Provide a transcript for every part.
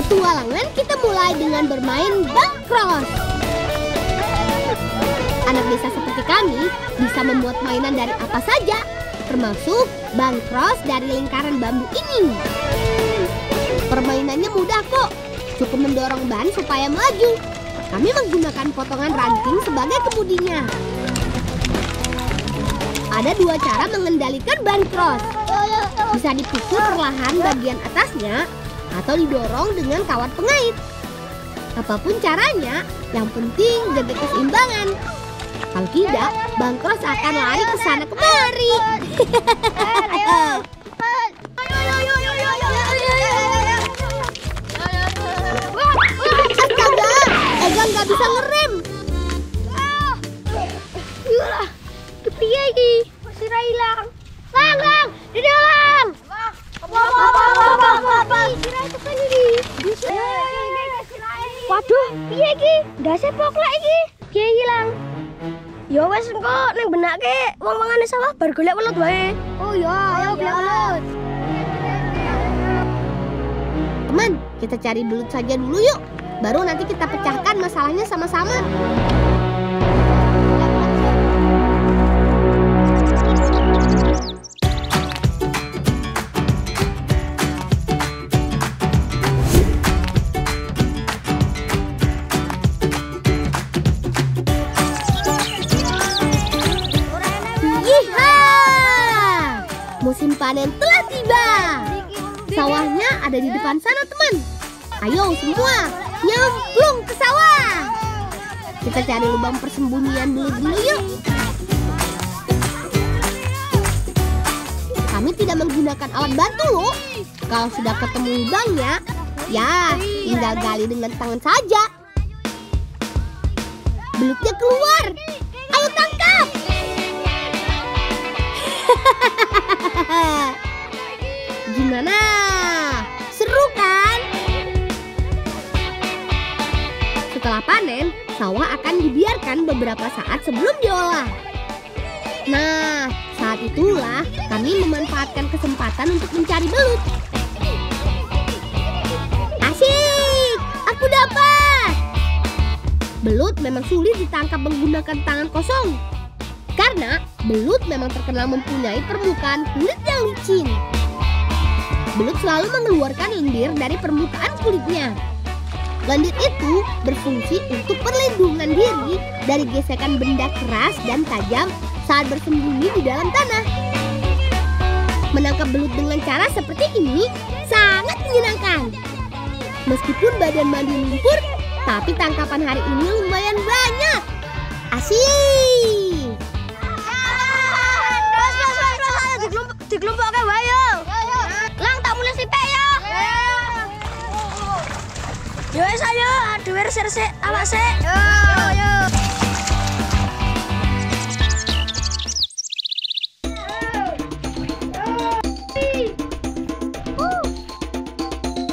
Petualangan kita mulai dengan bermain bang cross. Anak desa seperti kami bisa membuat mainan dari apa saja, termasuk bang cross dari lingkaran bambu ini. Permainannya mudah kok, cukup mendorong ban supaya melaju. Kami menggunakan potongan ranting sebagai kemudinya. Ada dua cara mengendalikan ban cross. Bisa dipukul perlahan bagian atasnya atau didorong dengan kawat pengait. Apapun caranya, yang penting jaga keseimbangan. Kalau tidak, bang cross akan lari ke sana kemari. Astaga, Egang nggak bisa ngerem. Kepiye iki? Masih hilang. Lang, di dalam. Waduh, piye iki? Ndase poklek iki. Piye hilang? Ya wes engko ning benake wong-wongane sawah bar golek welut wae. Oh ya, ayo golek welut. Teman, kita cari belut saja dulu yuk. Baru nanti kita pecahkan masalahnya sama-sama. Musim panen telah tiba. Sawahnya ada di depan sana, teman. Ayo semua, nyemplung ke sawah. Kita cari lubang persembunyian belut dulu yuk. Kami tidak menggunakan alat bantu loh. Kalau sudah ketemu lubangnya, ya tinggal gali dengan tangan saja. Belutnya keluar. Ayo tangkap. Gimana? Seru kan? Setelah panen, sawah akan dibiarkan beberapa saat sebelum diolah. Nah, saat itulah kami memanfaatkan kesempatan untuk mencari belut. Asik! Aku dapat! Belut memang sulit ditangkap menggunakan tangan kosong. Karena belut memang terkenal mempunyai permukaan kulit yang licin. Belut selalu mengeluarkan lendir dari permukaan kulitnya. Lendir itu berfungsi untuk perlindungan diri dari gesekan benda keras dan tajam saat bersembunyi di dalam tanah. Menangkap belut dengan cara seperti ini sangat menyenangkan. Meskipun badan mandi lumpur, tapi tangkapan hari ini lumayan banyak. Asik! Dikelompokkan wae. Lang tak mulai sipek ya. Yo wis ayo, dhewe resik-resik awak sik. Yo.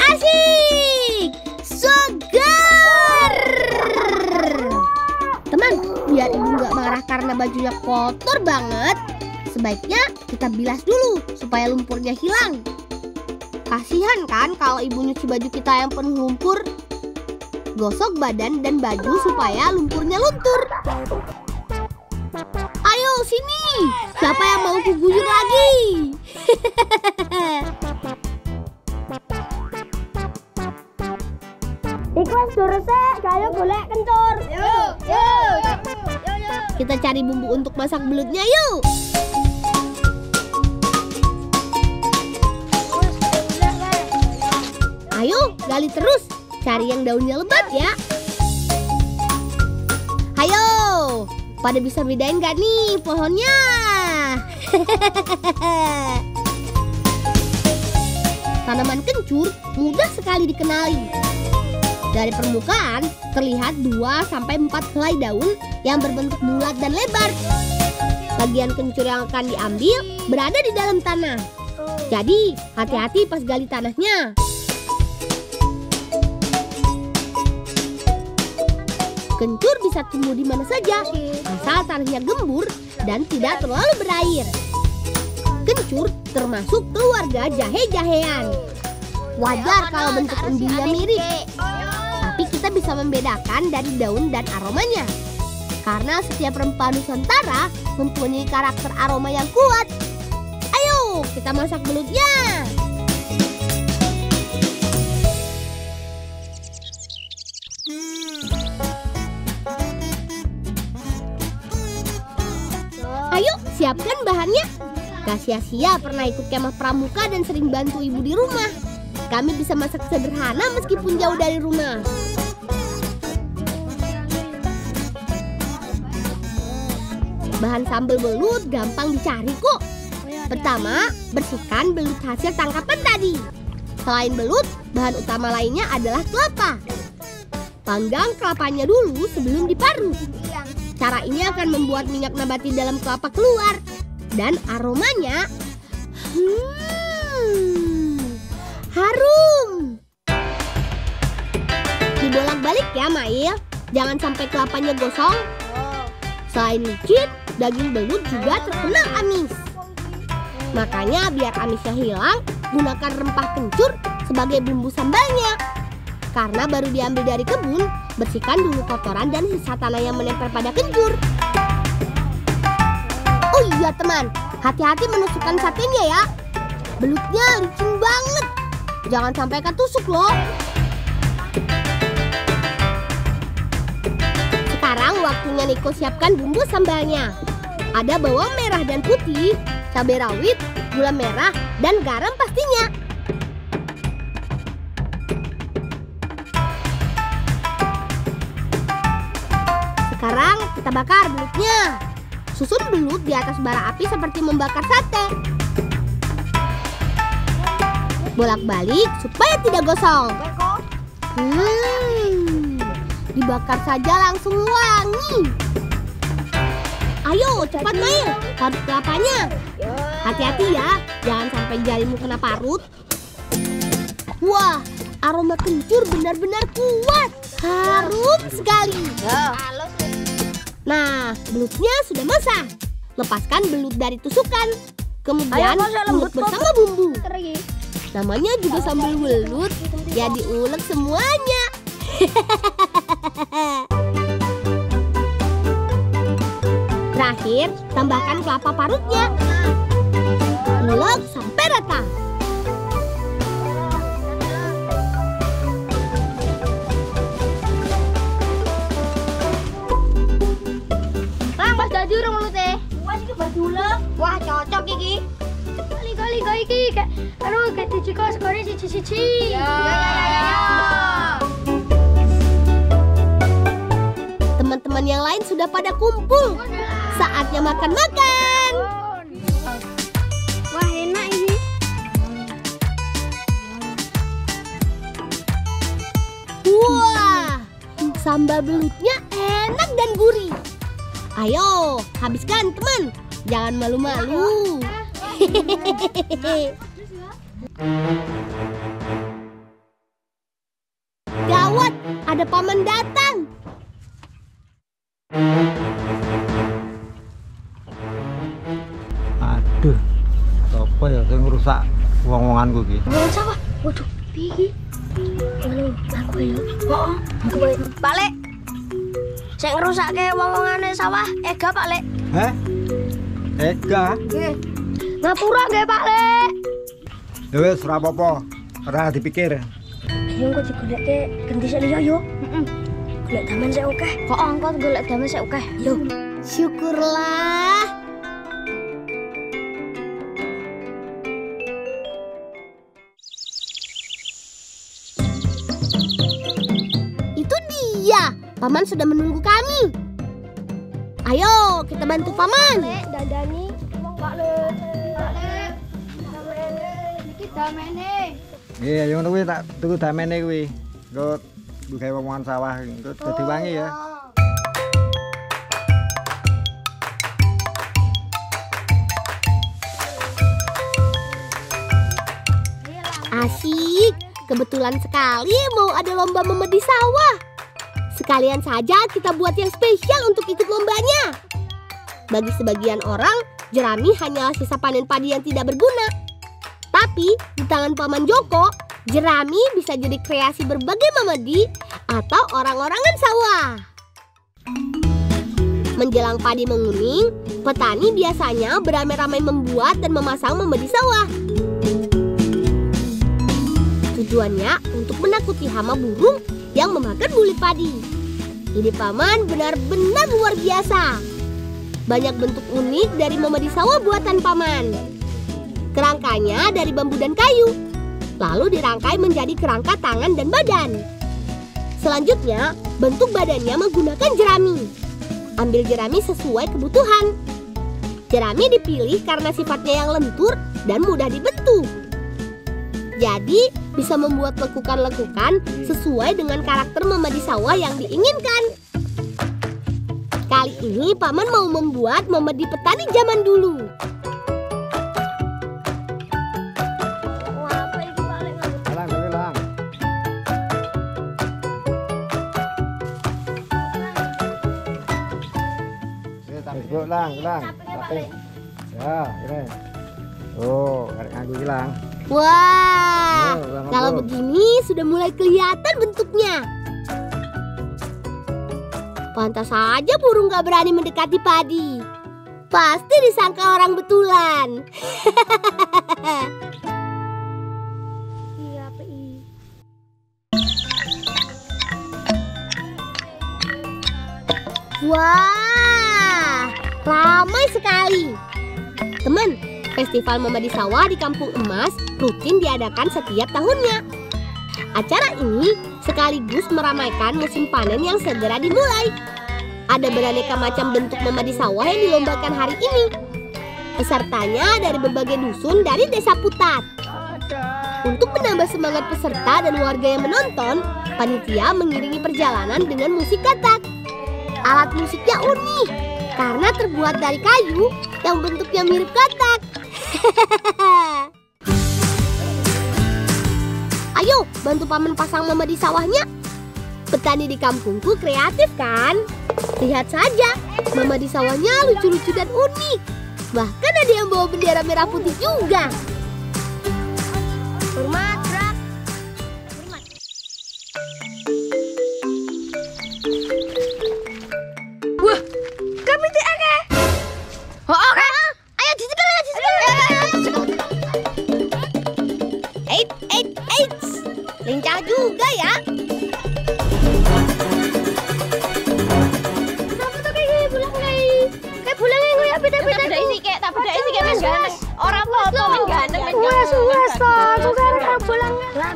Asik! Segar! Teman, biar ibu nggak marah karena bajunya kotor banget, sebaiknya kita bilas dulu supaya lumpurnya hilang. Kasihan kan kalau ibu nyuci baju kita yang penuh lumpur. Gosok badan dan baju supaya lumpurnya luntur. Ayo sini, siapa yang mau kuguyur lagi? Ikhlas resik, gayo golek kencur. Yo. Kita cari bumbu untuk masak belutnya yuk. Ayo, gali terus. Cari yang daunnya lebat ya. Ayo, pada bisa bedain gak nih pohonnya? Tanaman kencur mudah sekali dikenali. Dari permukaan terlihat 2-4 helai daun yang berbentuk bulat dan lebar. Bagian kencur yang akan diambil berada di dalam tanah. Jadi, hati-hati pas gali tanahnya. Kencur bisa tumbuh di mana saja, asal tanahnya gembur dan tidak terlalu berair. Kencur termasuk keluarga jahe-jahean. Wajar kalau bentuk umbinya mirip, tapi kita bisa membedakan dari daun dan aromanya. Karena setiap rempah Nusantara mempunyai karakter aroma yang kuat. Ayo, kita masak belutnya. Ayo, siapkan bahannya. Gak sia-sia pernah ikut kemah pramuka dan sering bantu ibu di rumah. Kami bisa masak sederhana meskipun jauh dari rumah. Bahan sambal belut gampang dicari kok. Pertama, bersihkan belut hasil tangkapan tadi. Selain belut, bahan utama lainnya adalah kelapa. Panggang kelapanya dulu sebelum diparut. Cara ini akan membuat minyak nabati dalam kelapa keluar. Dan aromanya harum. Dibolak-balik ya, Mail. Jangan sampai kelapanya gosong. Selain licin, daging belut juga terkenal amis. Makanya biar amisnya hilang, gunakan rempah kencur sebagai bumbu sambalnya. Karena baru diambil dari kebun, bersihkan dulu kotoran dan sisa tanah yang menempel pada kencur. Oh iya teman, hati-hati menusukkan satenya ya. Belutnya licin banget. Jangan sampai ketusuk loh. Sekarang waktunya Niko siapkan bumbu sambalnya. Ada bawang merah dan putih, cabai rawit, gula merah, dan garam pastinya. Sekarang kita bakar belutnya. Susun belut di atas bara api seperti membakar sate. Bolak-balik supaya tidak gosong. Dibakar saja langsung wangi. Ayo cepat Mail, parut kelapanya. Hati-hati ya, jangan sampai jarimu kena parut. Wah, aroma kencur benar-benar kuat. Harum sekali. Nah, belutnya sudah masak. Lepaskan belut dari tusukan. Kemudian ulek bersama bumbu. Namanya juga sambal belut, ya diulek semuanya. Terakhir, tambahkan kelapa parutnya. Ulek sampai rata. Pas dadi urung mulute. Wah, iki badulek. Wah, cocok iki. Kali-kali kok iki kayak diciko sekore siji-siji. Ya. Teman-teman yang lain sudah pada kumpul. Saatnya makan-makan. Wah, enak ini. Wah, sambal belutnya enak dan gurih. Ayo, habiskan teman. Jangan malu-malu. Gawat, ada paman datang. Aduh, apa ya sing ngrusak wong-wonganku iki? Wong sawah. Waduh, piye iki? Halo, aku ya. Heeh, aku Pak Lek. Sing ngerusakke wong-wongane sawah, Ega Pak Lek. Heh? Ega? Nggih. Ngapura nggih Pak Lek. Ya wis ora apa-apa, ora dipikir. Ayo kok digolekke ganti sik liya yo. Heeh. Golek damen sik akeh. Kok angkot golek damen sik akeh. Yo. Syukurlah. Itu dia. Paman sudah menunggu kami. Ayo, kita bantu Paman. Dandani wong Pak Lek. Pak Lek. Damene, iki damene. Iya, yo ngono kuwi tak tuku damene kuwi. Engko gawe wong-wongan sawah engko dadi wangi ya. Asik. Kebetulan sekali mau ada lomba memedi sawah. Sekalian saja kita buat yang spesial untuk ikut lombanya. Bagi sebagian orang, jerami hanyalah sisa panen padi yang tidak berguna. Tapi di tangan Paman Joko, Jerami bisa jadi kreasi berbagai mamedi atau orang-orangan sawah. Menjelang padi menguning, petani biasanya beramai-ramai membuat dan memasang mamedi sawah. Tujuannya untuk menakuti hama burung yang memakan bulir padi. Ini paman benar-benar luar biasa. Banyak bentuk unik dari mamedi sawah buatan paman. Kerangkanya dari bambu dan kayu, lalu dirangkai menjadi kerangka tangan dan badan. Selanjutnya, bentuk badannya menggunakan jerami. Ambil jerami sesuai kebutuhan. Jerami dipilih karena sifatnya yang lentur dan mudah dibentuk. Jadi, bisa membuat lekukan-lekukan sesuai dengan karakter mamedi sawah yang diinginkan. Kali ini paman mau membuat mamedi petani zaman dulu. Lang. Tapi. Ya, ini. Oh, nganggo hilang. Wah, kalau begini sudah mulai kelihatan bentuknya. Pantas saja burung gak berani mendekati padi. Pasti disangka orang betulan. Wah, ramai sekali. Teman, Festival Mamedi Sawah di Kampung Emas rutin diadakan setiap tahunnya. Acara ini sekaligus meramaikan musim panen yang segera dimulai. Ada beraneka macam bentuk mamedi sawah yang dilombakan hari ini. Pesertanya dari berbagai dusun dari Desa Putat. Untuk menambah semangat peserta dan warga yang menonton, panitia mengiringi perjalanan dengan musik katak. Alat musiknya unik karena terbuat dari kayu yang bentuknya mirip katak. Ayo, bantu paman pasang mamedi sawahnya. Petani di kampungku kreatif kan? Lihat saja, mamedi sawahnya lucu-lucu dan unik. Bahkan ada yang bawa bendera merah putih juga. Hormat, Brak. Hormat. Wah, kami tidak ada. Oh, kan? Ayo dicekel. Eits. Lincah juga ya. Kenapa tuh kayak bulan kayak bulan yang gue beda-beda isi kayak tak beda isi kayak main gandeng. Orang apa main gandeng. Wes tuh kan bulan. Lah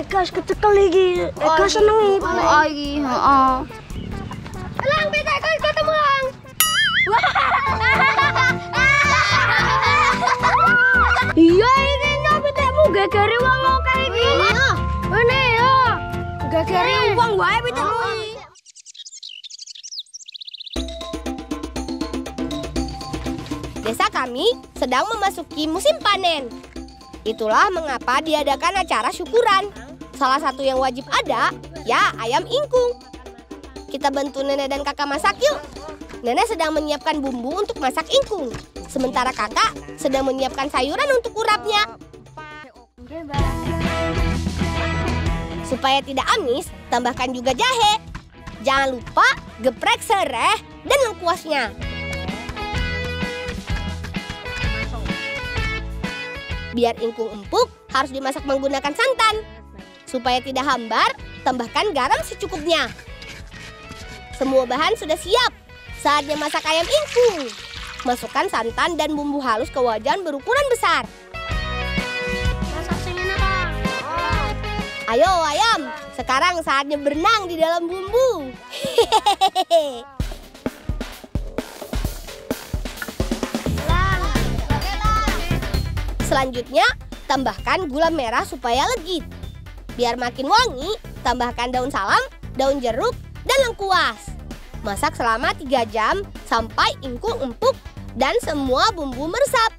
gas kecekel iki. Gas seneng iki. Oh iki, heeh. Lang beda kok ketemu Lang. Iya ini tapi tekmu gagare wong kayak iki. Ini ya. Gagare wong wae pitemu. Desa kami sedang memasuki musim panen. Itulah mengapa diadakan acara syukuran. Salah satu yang wajib ada, ya ayam ingkung. Kita bantu nenek dan kakak masak yuk. Nenek sedang menyiapkan bumbu untuk masak ingkung. Sementara kakak sedang menyiapkan sayuran untuk urapnya. Supaya tidak amis, tambahkan juga jahe. Jangan lupa geprek sereh dan lengkuasnya. Biar ingkung empuk, harus dimasak menggunakan santan. Supaya tidak hambar, tambahkan garam secukupnya. Semua bahan sudah siap. Saatnya masak ayam ingkung. Masukkan santan dan bumbu halus ke wajan berukuran besar. Masak sing enak. Ayo ayam, sekarang saatnya berenang di dalam bumbu. Selanjutnya, tambahkan gula merah supaya legit. Biar makin wangi, tambahkan daun salam, daun jeruk, dan lengkuas. Masak selama 3 jam sampai ingkung empuk dan semua bumbu meresap.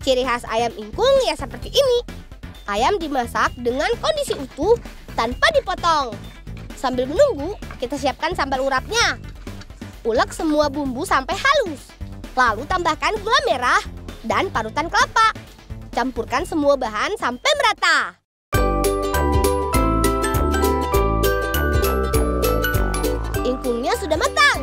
Ciri khas ayam ingkung ya seperti ini. Ayam dimasak dengan kondisi utuh tanpa dipotong. Sambil menunggu, kita siapkan sambal urapnya. Ulek semua bumbu sampai halus. Lalu tambahkan gula merah dan parutan kelapa. Campurkan semua bahan sampai merata. ingkungnya sudah matang.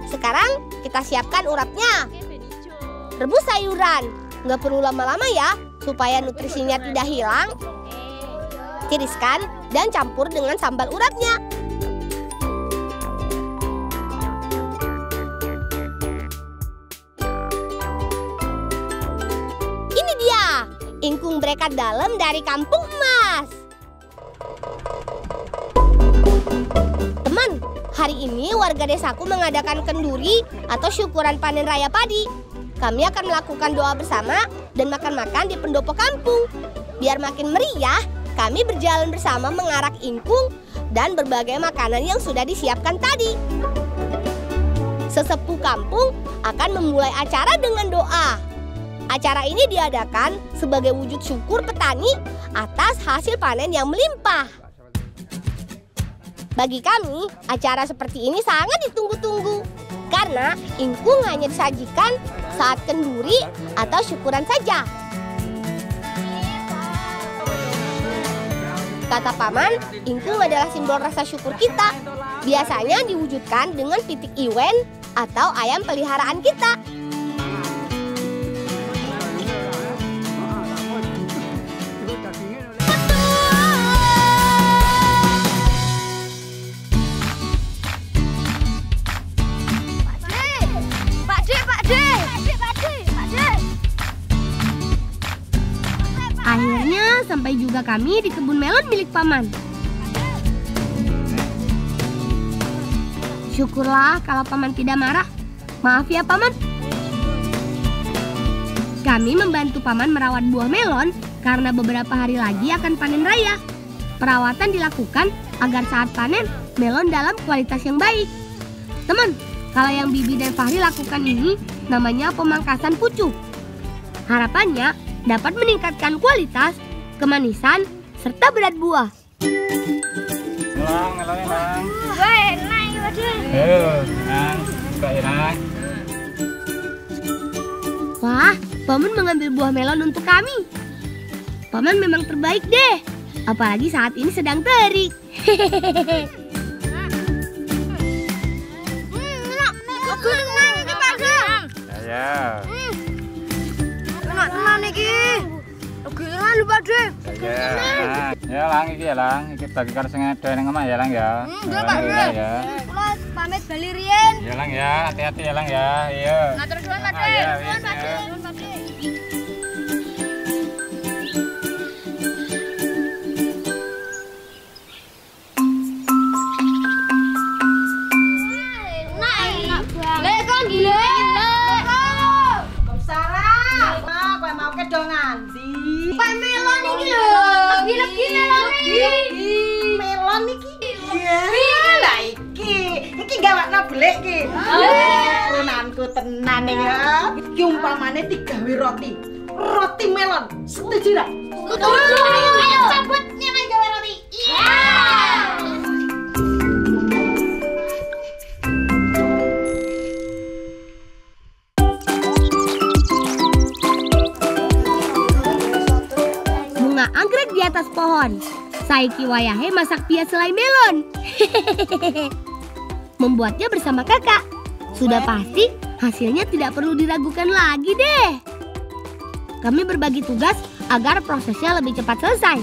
Sekarang kita siapkan urapnya. Rebus sayuran, nggak perlu lama-lama ya, supaya nutrisinya tidak hilang. Tiriskan dan campur dengan sambal urapnya. Ini dia, ingkung berekat dalam dari Kampung Emas. Teman, hari ini warga desaku mengadakan kenduri atau syukuran panen raya padi. Kami akan melakukan doa bersama dan makan-makan di pendopo kampung. Biar makin meriah, kami berjalan bersama mengarak ingkung dan berbagai makanan yang sudah disiapkan tadi. Sesepuh kampung akan memulai acara dengan doa. Acara ini diadakan sebagai wujud syukur petani atas hasil panen yang melimpah. Bagi kami, acara seperti ini sangat ditunggu-tunggu. Karena ingkung hanya disajikan saat kenduri atau syukuran saja. Kata Paman, ingkung adalah simbol rasa syukur kita. Biasanya diwujudkan dengan pitik iwen atau ayam peliharaan kita. Akhirnya sampai juga kami di kebun melon milik Paman. Syukurlah kalau Paman tidak marah. Maaf ya Paman. Kami membantu Paman merawat buah melon karena beberapa hari lagi akan panen raya. Perawatan dilakukan agar saat panen melon dalam kualitas yang baik. Teman, kalau yang Bibi dan Fahri lakukan ini namanya pemangkasan pucuk. Harapannya dapat meningkatkan kualitas, kemanisan, serta berat buah. Elang. Wah, Paman mengambil buah melon untuk kami. Paman memang terbaik deh, apalagi saat ini sedang terik. Ya lang iki ya lang, iki bagikan sing ada ning omah ya lang ya. Ya. Kula pamit bali riyen. Ya lang ya, hati-hati ya lang ya. Iya. Matur suwun, Pak De. Suwun, Pak De. Suwun, Pak De. Enak banget. Lek kok gile. Mau kedongan di melon iki lho. Legi melon iki. melon iki. Iya lah iki gawakno belik iki. Runanku tenan ya. Iki umpamane digawe roti melon. Setuju ra? Setuju. Ayo cabut nyamai gawe roti. Iya. Anggrek di atas pohon. Saiki wayahe masak pia selai melon. Membuatnya bersama kakak. Sudah pasti hasilnya tidak perlu diragukan lagi deh. Kami berbagi tugas agar prosesnya lebih cepat selesai.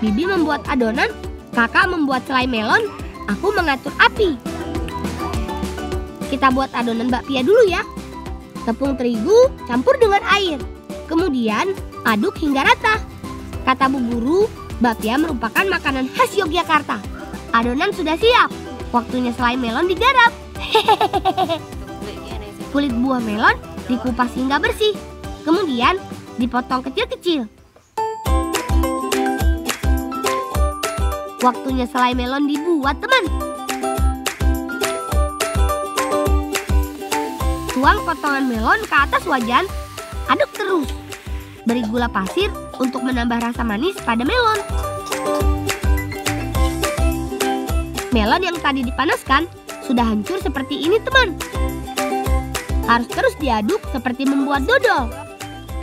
Bibi membuat adonan, kakak membuat selai melon, aku mengatur api. Kita buat adonan bakpia dulu ya. Tepung terigu campur dengan air. Kemudian aduk hingga rata. Kata Bu Guru, bakpia merupakan makanan khas Yogyakarta. Adonan sudah siap, waktunya selai melon digarap. Kulit buah melon dikupas hingga bersih, kemudian dipotong kecil-kecil. Waktunya selai melon dibuat, teman. Tuang potongan melon ke atas wajan, aduk terus. Beri gula pasir untuk menambah rasa manis pada melon. Melon yang tadi dipanaskan sudah hancur seperti ini, teman. Harus terus diaduk seperti membuat dodol.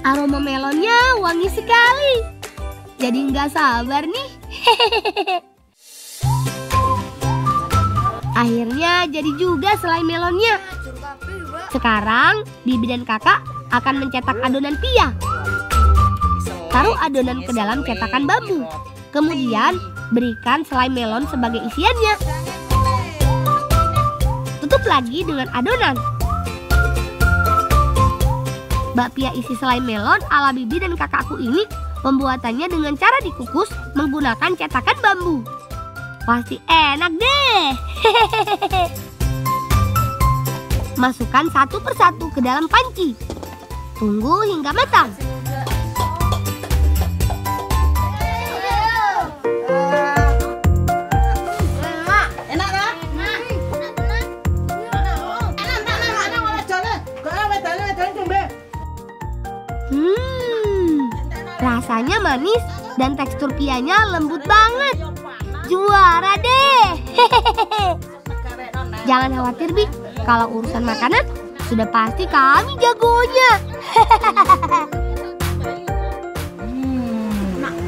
Aroma melonnya wangi sekali. Jadi nggak sabar nih Akhirnya jadi juga selai melonnya. Sekarang Bibi dan kakak akan mencetak adonan pia. Taruh adonan ke dalam cetakan bambu. Kemudian berikan selai melon sebagai isiannya. Tutup lagi dengan adonan. Bakpia isi selai melon ala Bibi dan kakakku ini pembuatannya dengan cara dikukus menggunakan cetakan bambu. Pasti enak deh. Masukkan satu persatu ke dalam panci. Tunggu hingga matang. Enak kan? Rasanya manis dan tekstur pianya lembut banget. Juara deh. Jangan khawatir, Bi. Kalau urusan makanan, sudah pasti kami jagonya.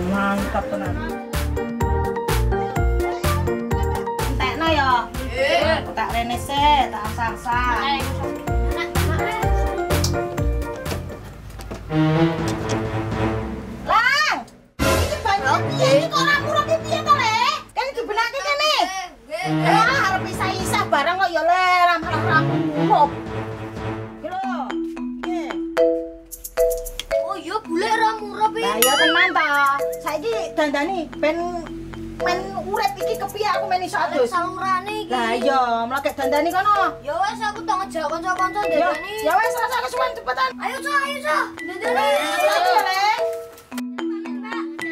Mantap tenan. Entekno ya. Tak rene sik, tak asang-asang. Lah, iki banyak piye iki kok ora murah piye to, Le? Kan dibenake kene. Arep isa-isa barang kok ya Le, rampung-rampung. Iki lho. Iki. Oh iya bule ra murah pi. Lah ya tenan ta. Saiki dandani ben urip iki kepiye aku men iso adus. Salurane iki. Lah iya, mlakek dandani kono. Ya wes aku tak ngejak kanca-kanca Ya, dandani. ya wes rasa kesuwen cepetan. Ayo Sa. Dandani.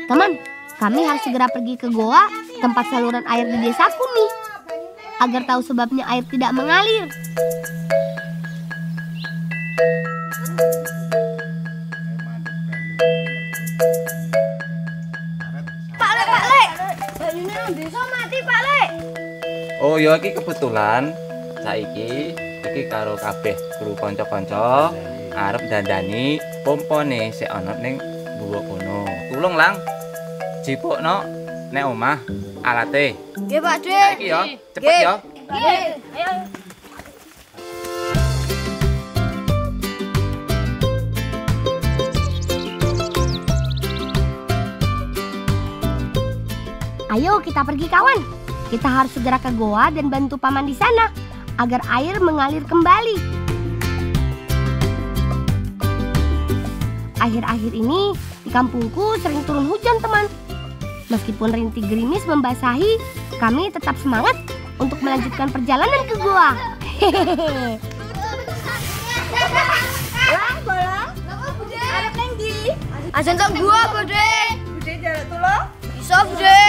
Teman, kami harus segera pergi ke goa tempat saluran air di desaku nih, agar tahu sebabnya air tidak mengalir. Pak Le. Banyune nang desa mati, Pak Le. Oh ya iki kebetulan saiki iki karo kabeh kru kanca-kanca arep dandani pompone sik ana ning mbuwa kono. Tulung Lang. Jipukno nek omah alate. Nggih, Pak De. Saiki ya, cepet ya. Nggih. Ayo. Ayo kita pergi kawan. Kita harus segera ke goa dan bantu paman di sana agar air mengalir kembali. Akhir-akhir ini di kampungku sering turun hujan teman. Meskipun rintik gerimis membasahi, kami tetap semangat untuk melanjutkan perjalanan ke goa. Hehehe. Lah, bola. Napa Bude? Arep nang ndi? Ajen tok gua, Bude. Bude jaluk tulo. Iso, Bude.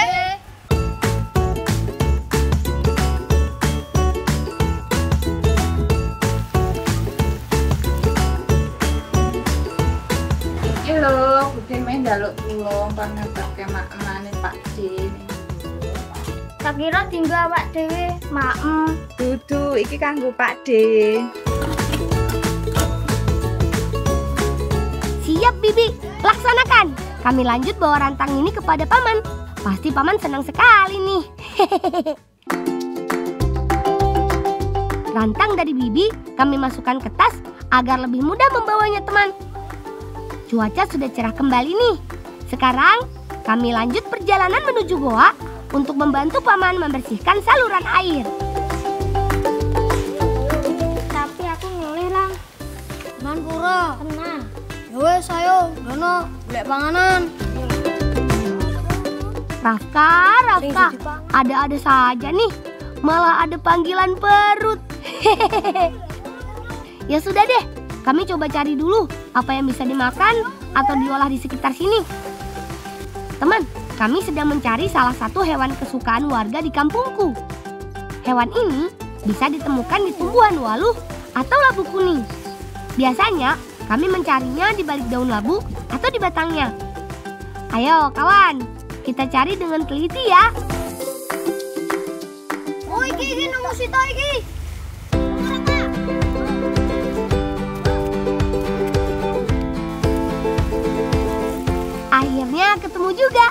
Iki lho, Bude main njaluk tulung kon ngetake makanane Pak D. Tak kira tinggal awak dhewe, maem. Dudu, iki kanggo Pak D. Siap Bibi, laksanakan. Kami lanjut bawa rantang ini kepada paman. Pasti paman senang sekali nih. Rantang dari Bibi kami masukkan ke tas agar lebih mudah membawanya teman. Cuaca sudah cerah kembali nih. Sekarang kami lanjut perjalanan menuju goa untuk membantu paman membersihkan saluran air. Tapi aku ngelih lang. Man pura. Tenang. Ya wes ayo, dono golek panganan. Rafka, ada-ada saja nih. Malah ada panggilan perut. Ya sudah deh, kami coba cari dulu apa yang bisa dimakan atau diolah di sekitar sini. Teman, kami sedang mencari salah satu hewan kesukaan warga di kampungku. Hewan ini bisa ditemukan di tumbuhan waluh atau labu kuning. Biasanya kami mencarinya di balik daun labu atau di batangnya. Ayo kawan, kita cari dengan teliti ya. Oh iki nemu sita iki. Akhirnya ketemu juga.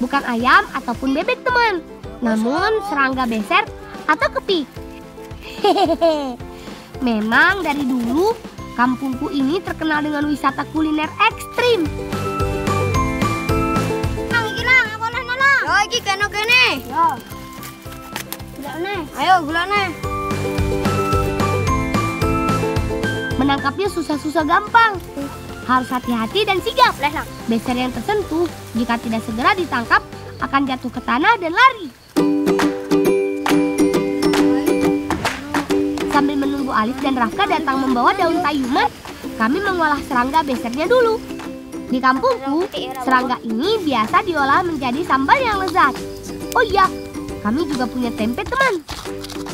bukan ayam ataupun bebek teman, namun serangga beser atau kepik. Hehehe. Memang dari dulu kampungku ini terkenal dengan wisata kuliner ekstrim. Iki kene. Yo. Gulane. Ayo gulane. Menangkapnya susah-susah gampang. Harus hati-hati dan sigap. Beser yang tersentuh jika tidak segera ditangkap akan jatuh ke tanah dan lari. Sambil menunggu Alif dan Rafka datang membawa daun tayuman, kami mengolah serangga besernya dulu. Di kampungku, serangga ini biasa diolah menjadi sambal yang lezat. Oh iya, kami juga punya tempe teman.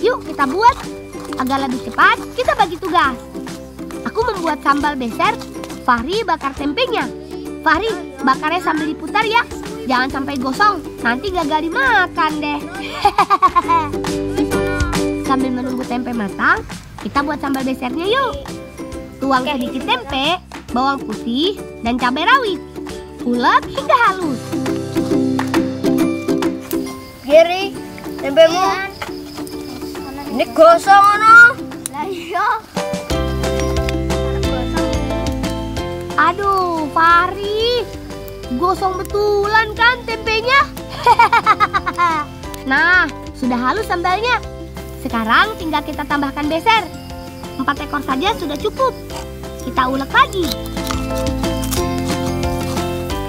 Yuk kita buat. Agar lebih cepat, kita bagi tugas. Aku membuat sambal beser, Fahri bakar tempenya. Fahri, bakarnya sambil diputar ya. Jangan sampai gosong, nanti gagal dimakan deh. Sambil menunggu tempe matang, kita buat sambal besernya yuk. Tuang sedikit tempe, bawang putih, dan cabai rawit. Ulek hingga halus. Giri, tempemu. Ini gosong ono. Lah iya. Aduh, Fahri. Gosong betulan kan tempenya? Nah, sudah halus sambalnya. Sekarang tinggal kita tambahkan beser. 4 ekor saja sudah cukup. Kita ulek lagi.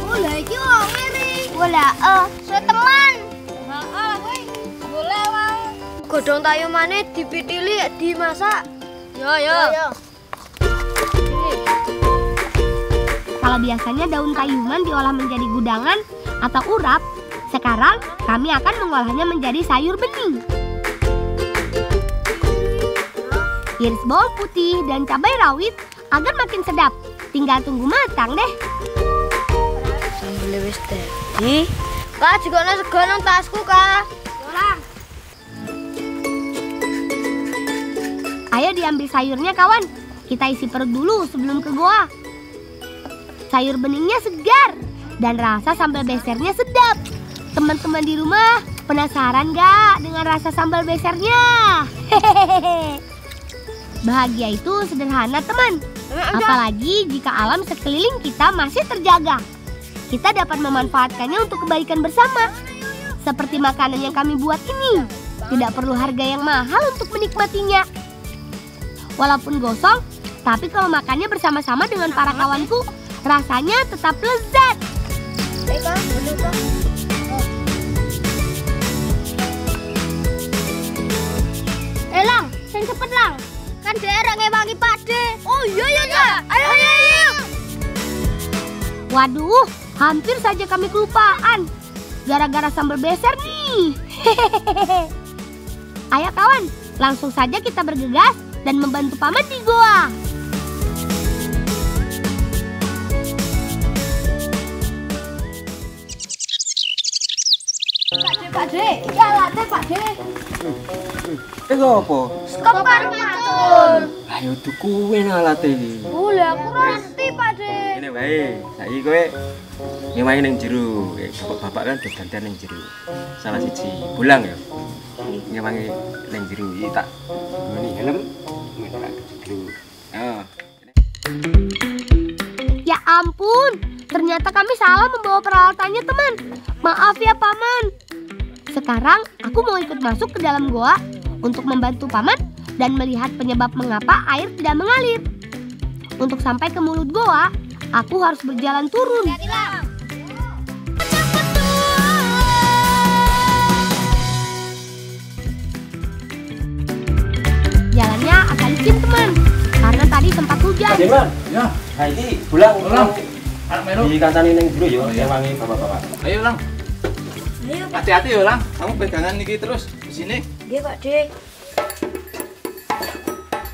Lah iki wong ngiri. Wala teman. Boleh wae. Godhong tayumane dipitili dimasak. Yo. Kalau biasanya daun tayuman diolah menjadi gudangan atau urap, sekarang kami akan mengolahnya menjadi sayur bening. Iris bawang putih dan cabai rawit agar makin sedap. Tinggal tunggu matang deh. Sambel wis dadi. Kak, jikono sego nang tasku, Kak. Ora. Ayo diambil sayurnya kawan. Kita isi perut dulu sebelum ke goa. Sayur beningnya segar dan rasa sambal besernya sedap. Teman-teman di rumah penasaran gak dengan rasa sambal besernya? Hehehe. Bahagia itu sederhana teman. Apalagi jika alam sekeliling kita masih terjaga. Kita dapat memanfaatkannya untuk kebaikan bersama. Seperti makanan yang kami buat ini. Tidak perlu harga yang mahal untuk menikmatinya. Walaupun gosong, tapi kalau makannya bersama-sama dengan para kawanku, rasanya tetap lezat. Lang, sing cepet lang. Kan daerah ngewangi Pakde. Oh iya. Ayo. Waduh, hampir saja kami kelupaan. Gara-gara sambal beser nih. Hehehe. Ayo kawan, langsung saja kita bergegas dan membantu paman di goa. Pakde, iki alate Pakde. Apa? Kepar matur. Ayo tukuin alat iki. Boleh aku ngerti Pakde. Ngene wae, saiki kowe ngewangi ning jero. Bapak kan udah gantian ning jero. Salah siji bulang ya. Ngewangi ning jero iki tak ngene helm. Ngene tak jero. Ya ampun, ternyata kami salah membawa peralatannya teman. Maaf ya paman. Sekarang aku mau ikut masuk ke dalam goa untuk membantu paman dan melihat penyebab mengapa air tidak mengalir. Untuk sampai ke mulut goa, aku harus berjalan turun. Jalannya agak licin teman, karena tadi sempat hujan. Deman, ya. Nah iki bulang. Di kancane ning jero ya, ngewangi bapak-bapak. Ayo Lang. Hati-hati ya Lang, kamu pegangan niki terus di sini. Nggih, Pakde.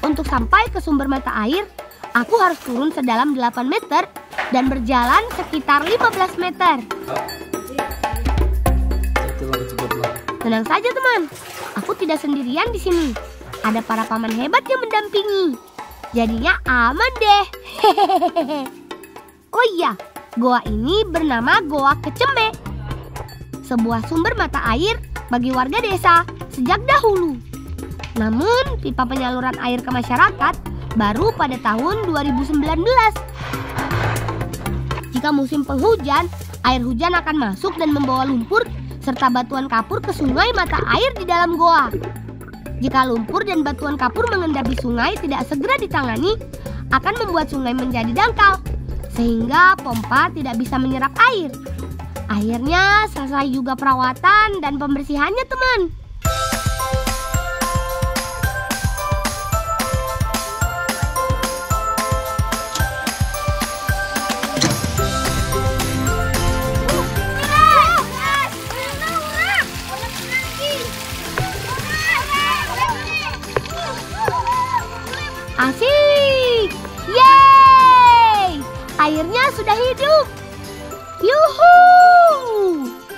Untuk sampai ke sumber mata air, aku harus turun sedalam 8 meter dan berjalan sekitar 15 meter. Tenang saja teman, aku tidak sendirian di sini. Ada para paman hebat yang mendampingi. Jadinya aman deh. Hehehe. Oh iya, goa ini bernama Goa Keceme. sebuah sumber mata air bagi warga desa sejak dahulu. Namun, pipa penyaluran air ke masyarakat baru pada tahun 2019. Jika musim penghujan, air hujan akan masuk dan membawa lumpur serta batuan kapur ke sungai mata air di dalam goa. Jika lumpur dan batuan kapur mengendap di sungai tidak segera ditangani, akan membuat sungai menjadi dangkal, sehingga pompa tidak bisa menyerap air. Akhirnya selesai juga perawatan dan pembersihannya, teman. Asik! Yeay! Airnya sudah hidup. Yuhu!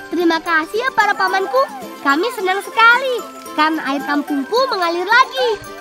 Terima kasih ya para pamanku. Kami senang sekali karena air kampungku mengalir lagi.